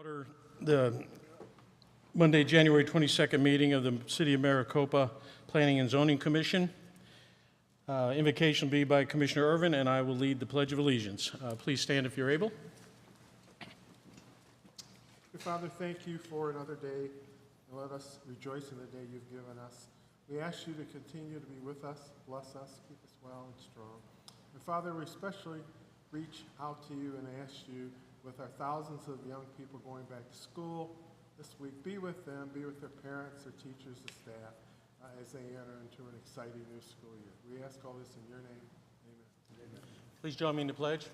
Order the Monday, January 22nd meeting of the City of Maricopa Planning and Zoning Commission. Invocation will be by Commissioner Irvin, and I will lead the Pledge of Allegiance. Please stand if you're able. Father, thank you for another day, and let us rejoice in the day you've given us. We ask you to continue to be with us, bless us, keep us well and strong. And Father, we especially reach out to you and ask you, with our thousands of young people going back to school this week, be with them, be with their parents, their teachers, the staff, as they enter into an exciting new school year. We ask all this in your name. Amen. Amen. Please join me in the pledge.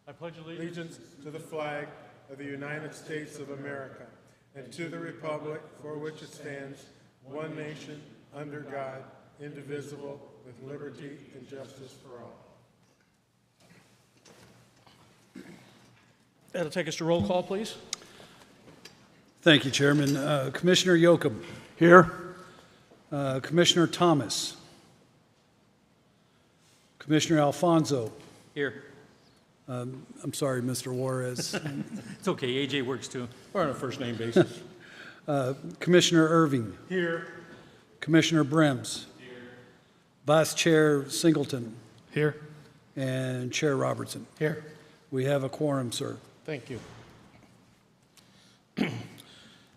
I pledge Allegiance to the flag of the United States of America and to the republic for which it stands, one nation, under God, indivisible, with liberty and justice for all. That'll take us to roll call, please. Thank you, Chairman. Commissioner Yoakum. Here. Commissioner Thomas. Commissioner Alfonso. Here. I'm sorry, Mr. Juarez. It's okay, AJ works too. We're on a first name basis. Commissioner Irving. Here. Commissioner Brems. Here. Vice Chair Singleton. Here. And Chair Robertson. Here. We have a quorum, sir. Thank you.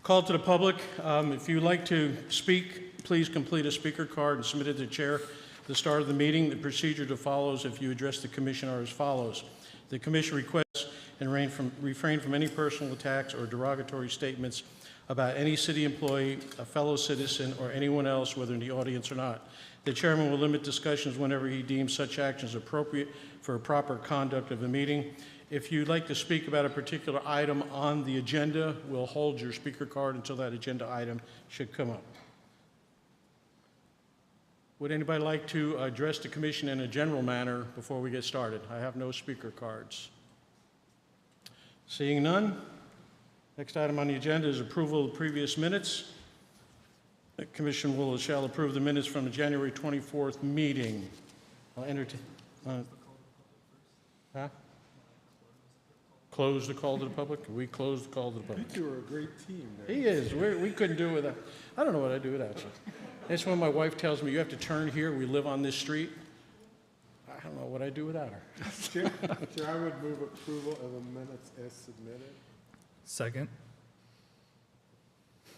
Call to the public. If you'd like to speak, please complete a speaker card and submit it to the chair at the start of the meeting. The procedure to follow if you address the commission are as follows. The commission requests and refrain from any personal attacks or derogatory statements about any city employee, a fellow citizen, or anyone else, whether in the audience or not. The chairman will limit discussions whenever he deems such actions appropriate for a proper conduct of the meeting. If you'd like to speak about a particular item on the agenda, we'll hold your speaker card until that agenda item should come up. Would anybody like to address the commission in a general manner before we get started? I have no speaker cards. Seeing none, next item on the agenda is approval of previous minutes. The commission shall approve the minutes from the January 24th meeting. I'll entertain. Close the call to the public? We close the call to the public. You were a great team there. He is. We couldn't do it without. I don't know what I'd do without you. That's when my wife tells me, you have to turn here. We live on this street. I don't know what I'd do without her. Chair, I would move approval of the minutes as submitted. Second.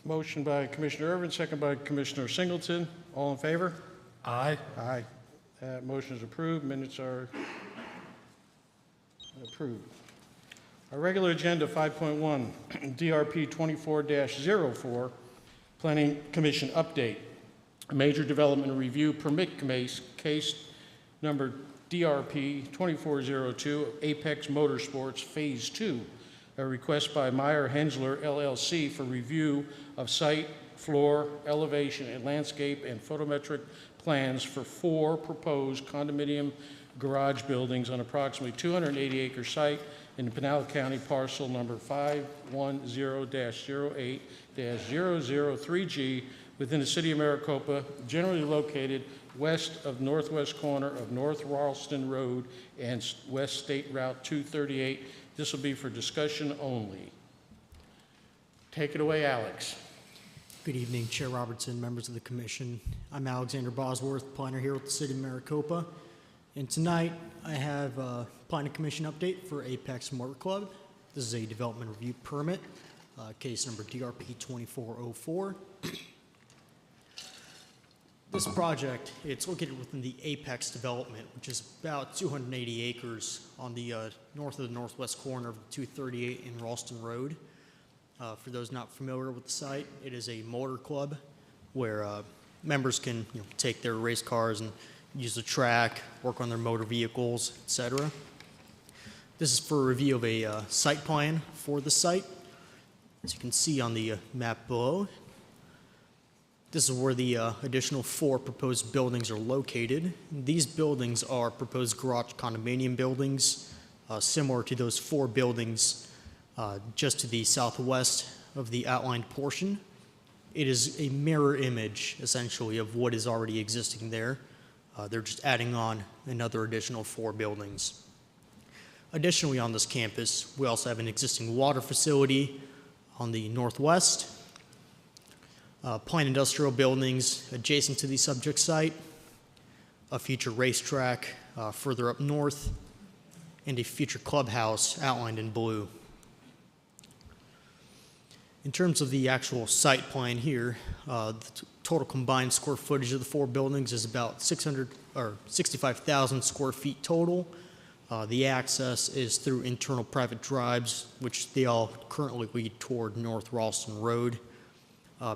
Motion by Commissioner Irvin, second by Commissioner Singleton. All in favor? Aye. Aye. Motion is approved. Minutes are approved. Our regular agenda 5.1, DRP 24-04, Planning Commission update. Major development review permit case number DRP 2402, Apex Motorsports Phase 2. A request by Meyer Hensler LLC for review of site, floor, elevation, and landscape and photometric plans for 4 proposed condominium garage buildings on approximately 280-acre site in the Pinal County parcel number 510-08-003G within the city of Maricopa, generally located west of northwest corner of North Ralston Road and West State Route 238. This will be for discussion only. Take it away, Alex. Good evening, Chair Robertson, members of the commission. I'm Alexander Bosworth, planner here with the city of Maricopa. And tonight I have a planning commission update for Apex Motor Club. This is a development review permit, case number DRP 2404. This project, it's located within the Apex development, which is about 280 acres on the north of the northwest corner of 238 in Ralston Road. For those not familiar with the site, it is a motor club where members can take their race cars and use the track, work on their motor vehicles, etc. This is for a review of a site plan for the site. As you can see on the map below, this is where the additional 4 proposed buildings are located. These buildings are proposed garage condominium buildings, similar to those 4 buildings just to the southwest of the outlined portion. It is a mirror image, essentially, of what is already existing there. They're just adding on another additional 4 buildings. Additionally, on this campus, we also have an existing water facility, on the northwest, planned industrial buildings adjacent to the subject site, a future racetrack further up north, and a future clubhouse outlined in blue. In terms of the actual site plan here, the total combined square footage of the four buildings is about 65,000 square feet total. The access is through internal private drives, which they all currently lead toward North Ralston Road.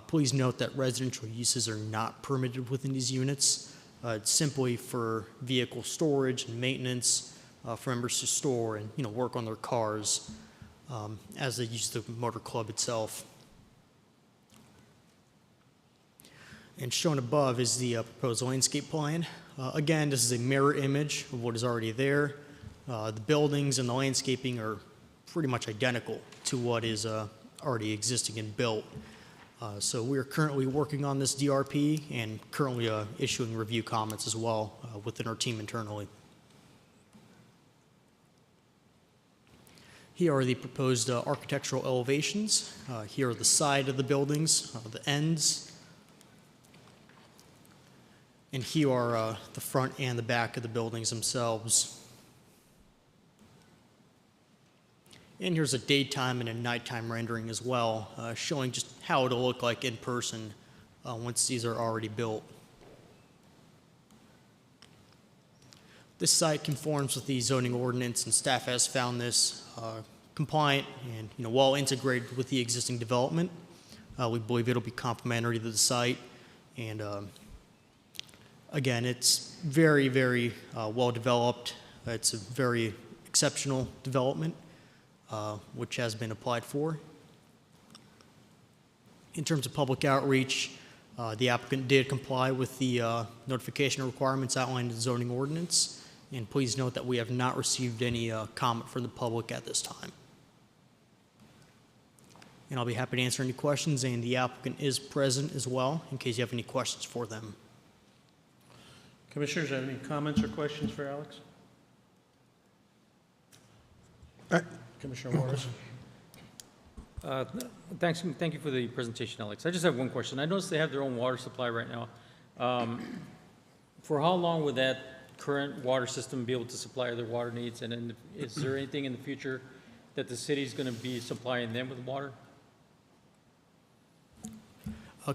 Please note that residential uses are not permitted within these units. It's simply for vehicle storage and maintenance, for members to store and work on their cars as they use the motor club itself. And shown above is the proposed landscape plan. Again, this is a mirror image of what is already there. The buildings and the landscaping are pretty much identical to what is already existing and built. So we are currently working on this DRP and currently issuing review comments as well within our team internally. Here are the proposed architectural elevations. Here are the side of the buildings, the ends. And here are the front and the back of the buildings themselves. And here's a daytime and a nighttime rendering as well, showing just how it'll look like in person once these are already built. This site conforms with the zoning ordinance, and staff has found this compliant and well integrated with the existing development. We believe it'll be complementary to the site, and again, it's very, very well developed. It's a very exceptional development, which has been applied for. In terms of public outreach, the applicant did comply with the notification requirements outlined in the zoning ordinance. And please note that we have not received any comment from the public at this time. And I'll be happy to answer any questions, and the applicant is present as well in case you have any questions for them. Commissioners, have any comments or questions for Alex? Commissioner Morris. Thank you for the presentation, Alex. I just have one question. I noticed they have their own water supply right now. For how long would that current water system be able to supply their water needs? And then is there anything in the future that the city's going to be supplying them with water?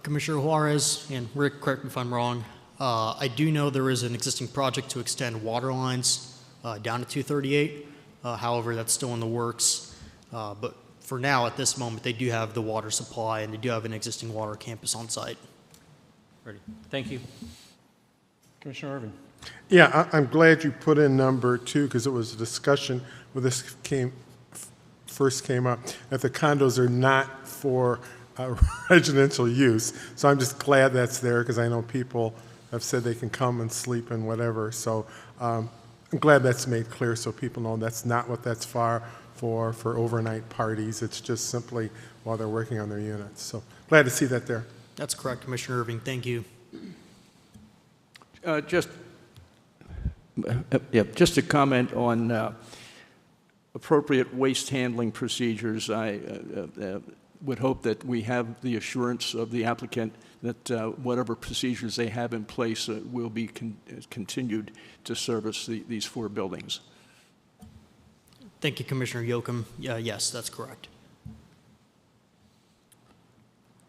Commissioner Juarez, and Rick, correct me if I'm wrong, I do know there is an existing project to extend water lines down to 238. However, that's still in the works. But for now, at this moment, they do have the water supply, and they do have an existing water campus on site. Ready. Thank you. Commissioner Irvin. Yeah, I'm glad you put in number 2 because it was a discussion when this first came up that the condos are not for residential use. So I'm just glad that's there because I know people have said they can come and sleep and whatever. So I'm glad that's made clear so people know that's not what that's for overnight parties. It's just simply while they're working on their units. So glad to see that there. That's correct, Commissioner Irving. Thank you. Just to comment on appropriate waste handling procedures. I would hope that we have the assurance of the applicant that whatever procedures they have in place will be continued to service these 4 buildings. Thank you, Commissioner Yoakum. Yes, that's correct.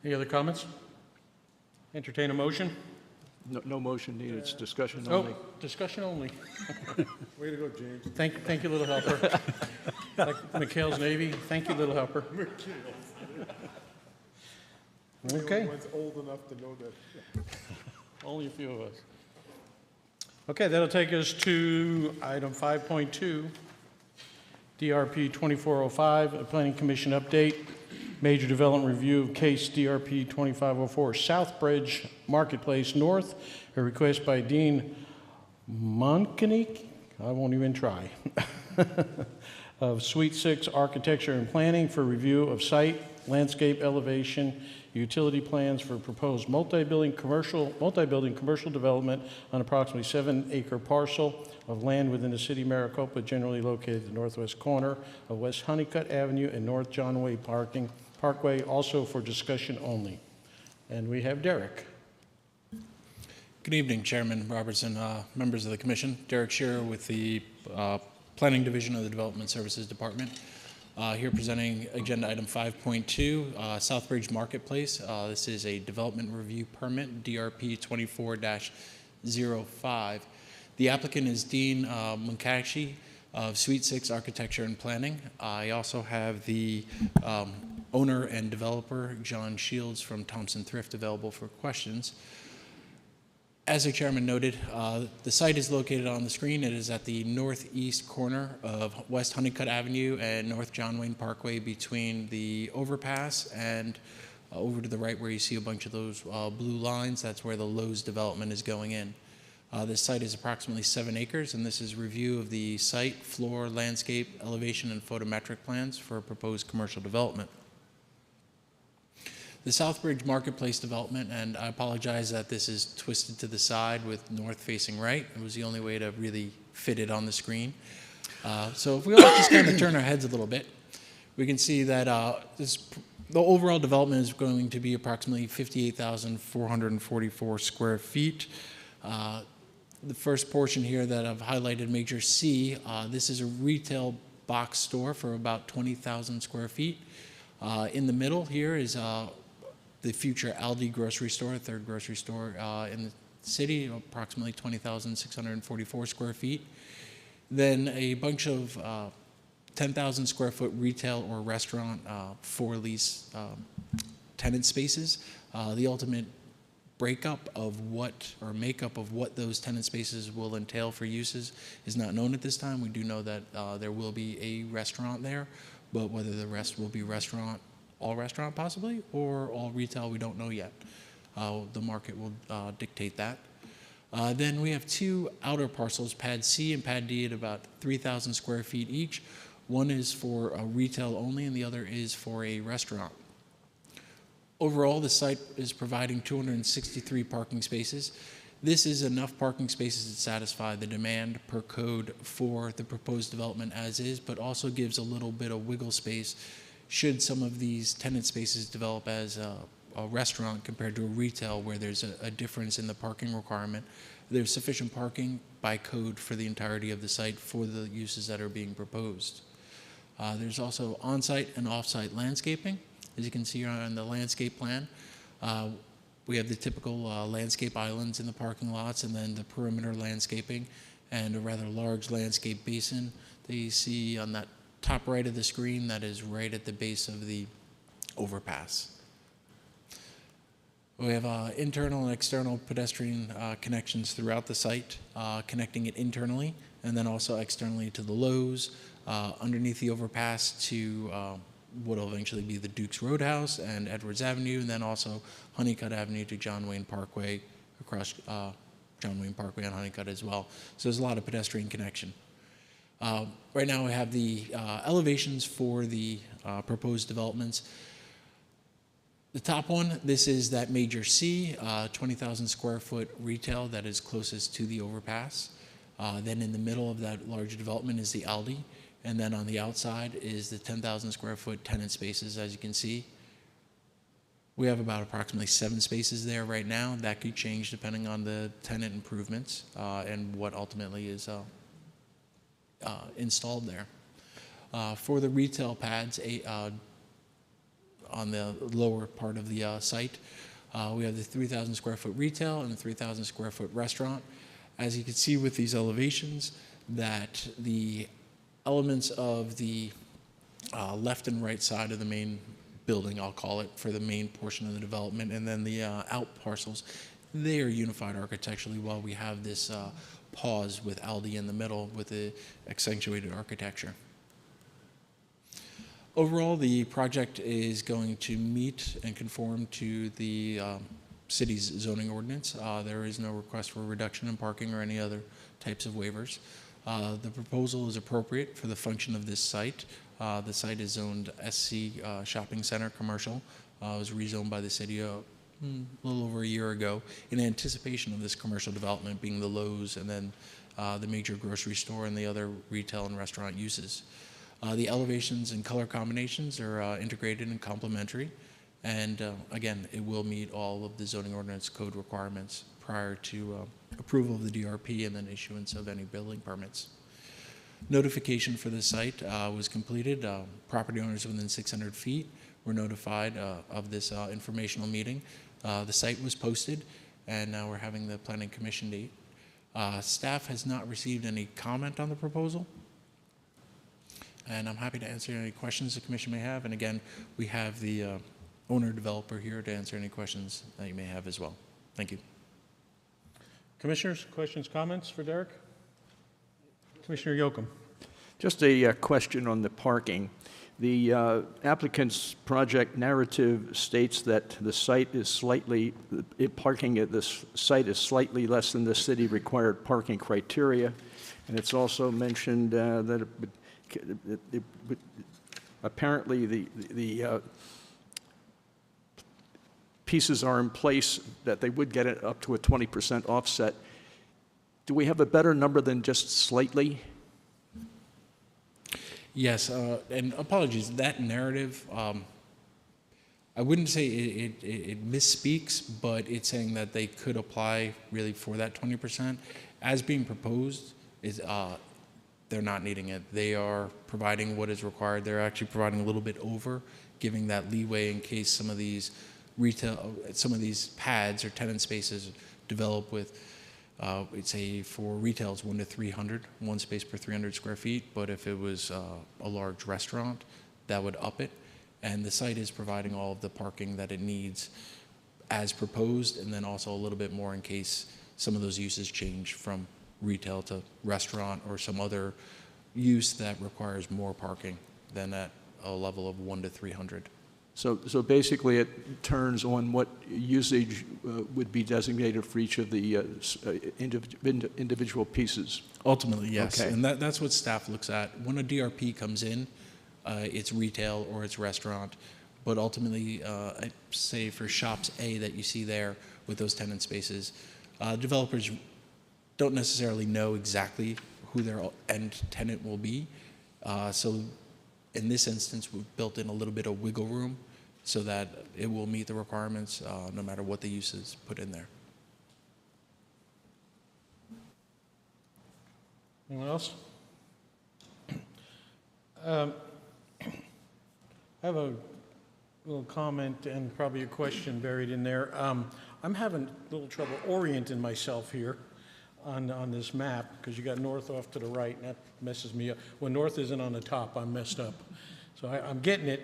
Any other comments? Entertain a motion? No motion needed. It's discussion only. Oh, discussion only. Way to go, James. Thank you, little helper. Like McHale's Navy. Thank you, little helper. Okay. One's old enough to know that. Only a few of us. Okay, that'll take us to item 5.2, DRP 2405, a Planning Commission update, major development review of case DRP 2504, Southbridge Marketplace North, a request by Dean Monkenik, I won't even try, of Suite 6 Architecture and Planning for review of site, landscape elevation, utility plans for proposed multi-building commercial development on approximately 7-acre parcel of land within the city of Maricopa, generally located at the northwest corner of West Honeycutt Avenue and North John Way parking Parkway, also for discussion only. And we have Derek. Good evening, Chairman Robertson, members of the commission. Derek Shearer with the Planning Division of the Development Services Department. Here presenting agenda item 5.2, Southbridge Marketplace. This is a development review permit, DRP 24-05. The applicant is Dean Munkashi of Suite 6 Architecture and Planning. I also have the owner and developer, John Shields from Thompson Thrift, available for questions. As the chairman noted, the site is located on the screen. It is at the northeast corner of West Honeycutt Avenue and North John Wayne Parkway, between the overpass and over to the right where you see a bunch of those blue lines. That's where the Lowe's development is going in. This site is approximately 7 acres, and this is review of the site, floor, landscape, elevation, and photometric plans for a proposed commercial development. The Southbridge Marketplace development, and I apologize that this is twisted to the side with north facing right. It was the only way to really fit it on the screen. So if we all just kind of turn our heads a little bit, we can see that the overall development is going to be approximately 58,444 square feet. The first portion here that I've highlighted, Major C, this is a retail box store for about 20,000 square feet. In the middle here is the future Aldi grocery store, a third grocery store in the city, approximately 20,644 square feet. Then a bunch of 10,000 square foot retail or restaurant for lease tenant spaces. The ultimate breakup of what, or makeup of what those tenant spaces will entail for uses is not known at this time. We do know that there will be a restaurant there, but whether the rest will be restaurant, all restaurant possibly, or all retail, we don't know yet. The market will dictate that. Then we have 2 outer parcels, Pad C and Pad D, at about 3,000 square feet each. One is for retail only, and the other is for a restaurant. Overall, the site is providing 263 parking spaces. This is enough parking spaces to satisfy the demand per code for the proposed development as is, but also gives a little bit of wiggle space should some of these tenant spaces develop as a restaurant compared to a retail, where there's a difference in the parking requirement. There's sufficient parking by code for the entirety of the site for the uses that are being proposed. There's also on-site and off-site landscaping. As you can see on the landscape plan, we have the typical landscape islands in the parking lots, and then the perimeter landscaping, and a rather large landscape basin that you see on that top right of the screen that is right at the base of the overpass. We have internal and external pedestrian connections throughout the site, connecting it internally and then also externally to the Lowe's, underneath the overpass to what will eventually be the Duke's Roadhouse and Edwards Avenue, and then also Honeycutt Avenue to John Wayne Parkway, across John Wayne Parkway on Honeycutt as well. So there's a lot of pedestrian connection. Right now we have the elevations for the proposed developments. The top one, this is that Major C, 20,000 square foot retail that is closest to the overpass. Then in the middle of that large development is the Aldi, and then on the outside is the 10,000 square foot tenant spaces, as you can see. We have about approximately 7 spaces there right now. That could change depending on the tenant improvements and what ultimately is installed there. For the retail pads on the lower part of the site, we have the 3,000 square foot retail and the 3,000 square foot restaurant. As you can see with these elevations, that the elements of the left and right side of the main building, I'll call it, for the main portion of the development, and then the out parcels, they are unified architecturally, while we have this pause with Aldi in the middle with the accentuated architecture. Overall, the project is going to meet and conform to the city's zoning ordinance. There is no request for a reduction in parking or any other types of waivers. The proposal is appropriate for the function of this site. The site is zoned SC Shopping Center Commercial. It was rezoned by the city a little over a year ago in anticipation of this commercial development being the Lowe's and then the major grocery store and the other retail and restaurant uses. The elevations and color combinations are integrated and complementary. And again, it will meet all of the zoning ordinance code requirements prior to approval of the DRP and then issuance of any building permits. Notification for the site was completed. Property owners within 600 feet were notified of this informational meeting. The site was posted, and now we're having the planning commission date. Staff has not received any comment on the proposal, and I'm happy to answer any questions the commission may have. And again, we have the owner-developer here to answer any questions that you may have as well. Thank you. Commissioners, questions, comments for Derek? Commissioner Yocum. Just a question on the parking. The applicant's project narrative states that the site is parking at this site is slightly less than the city required parking criteria. And it's also mentioned that apparently the pieces are in place that they would get it up to a 20% offset. Do we have a better number than just slightly? Yes, and apologies, that narrative, I wouldn't say it misspeaks, but it's saying that they could apply really for that 20%. As being proposed, is they're not needing it. They are providing what is required. They're actually providing a little bit over, giving that leeway in case some of these pads or tenant spaces develop with it's for retail, it's 1 to 300, one space per 300 square feet. But if it was a large restaurant, that would up it. And the site is providing all of the parking that it needs as proposed, and then also a little bit more in case some of those uses change from retail to restaurant or some other use that requires more parking than at a level of 1 to 300. So basically, it turns on what usage would be designated for each of the individual pieces. Ultimately, yes. Okay. And that's what staff looks at. When a DRP comes in, it's retail or it's restaurant. But ultimately, I'd say for shops A that you see there with those tenant spaces, developers don't necessarily know exactly who their end tenant will be. So in this instance, we've built in a little bit of wiggle room so that it will meet the requirements no matter what the use is put in there. Anyone else? I have a little comment and probably a question buried in there. I'm having a little trouble orienting myself here on this map because you got north off to the right, and that messes me up. When north isn't on the top, I'm messed up. So I'm getting it.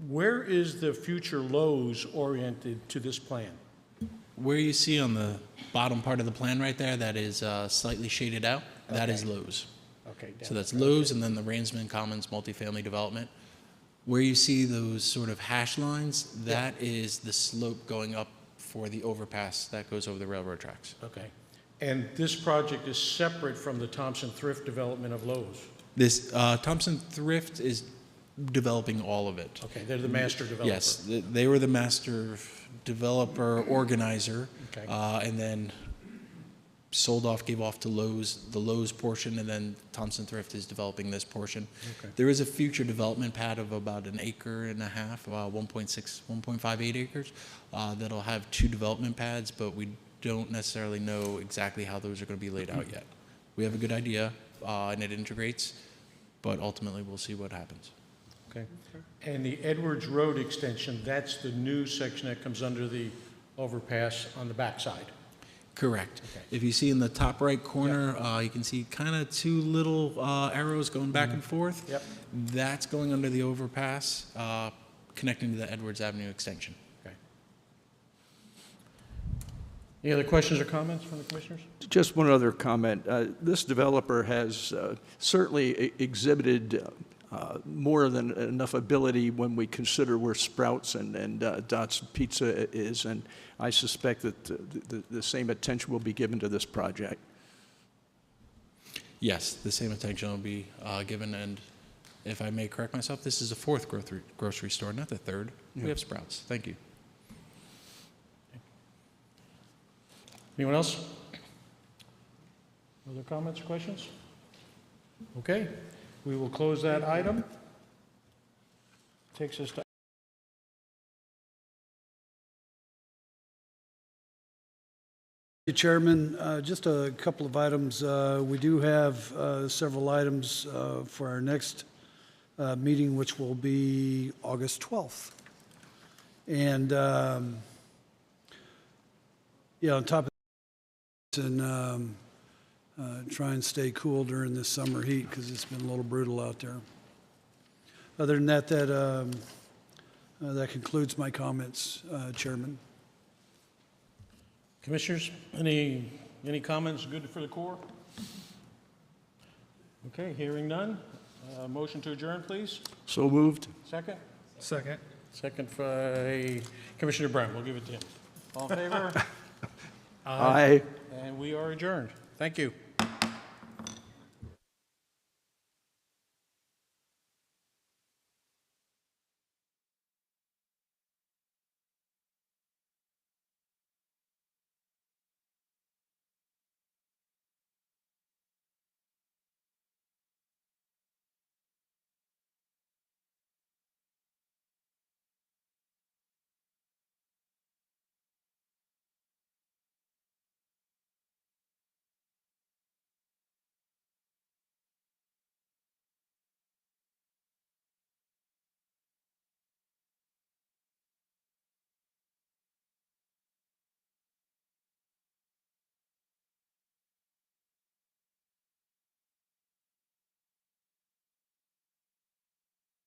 Where is the future Lowe's oriented to this plan? Where you see on the bottom part of the plan right there, that is slightly shaded out, that is Lowe's. Okay. So that's Lowe's and then the Rainsman Commons multifamily development. Where you see those sort of hash lines, that is the slope going up for the overpass that goes over the railroad tracks. Okay. And this project is separate from the Thompson Thrift development of Lowe's? This Thompson Thrift is developing all of it. Okay, they're the master developer. Yes, they were the master developer organizer, Okay. and then sold off, gave off to Lowe's, the Lowe's portion, and then Thompson Thrift is developing this portion. Okay. There is a future development pad of about 1.5 acres, 1.58 acres, that'll have 2 development pads, but we don't necessarily know exactly how those are going to be laid out yet. We have a good idea, and it integrates, but ultimately we'll see what happens. Okay. And the Edwards Road extension, that's the new section that comes under the overpass on the backside? Correct. Okay. If you see in the top right corner, you can see kind of 2 little arrows going back and forth. Yep. That's going under the overpass, connecting to the Edwards Avenue extension. Okay. Any other questions or comments from the commissioners? Just one other comment. This developer has certainly exhibited more than enough ability when we consider where Sprouts and Dot's Pizza is, and I suspect that the same attention will be given to this project. Yes, the same attention will be given, and if I may correct myself, this is the 4th grocery store, not the 3rd. Yeah. We have Sprouts. Thank you. Anyone else? Other comments or questions? Okay. We will close that item. Takes us to Chairman, just a couple of items. We do have several items for our next meeting, which will be August 12th. And, yeah, on top of this, and try and stay cool during this summer heat because it's been a little brutal out there. Other than that, that concludes my comments, Chairman. Commissioners, any comments good for the Corps? Okay, hearing none. Motion to adjourn, please. So moved. Second? Second. Second by Commissioner Brent. We'll give it to him. All in favor? Aye. And we are adjourned. Thank you.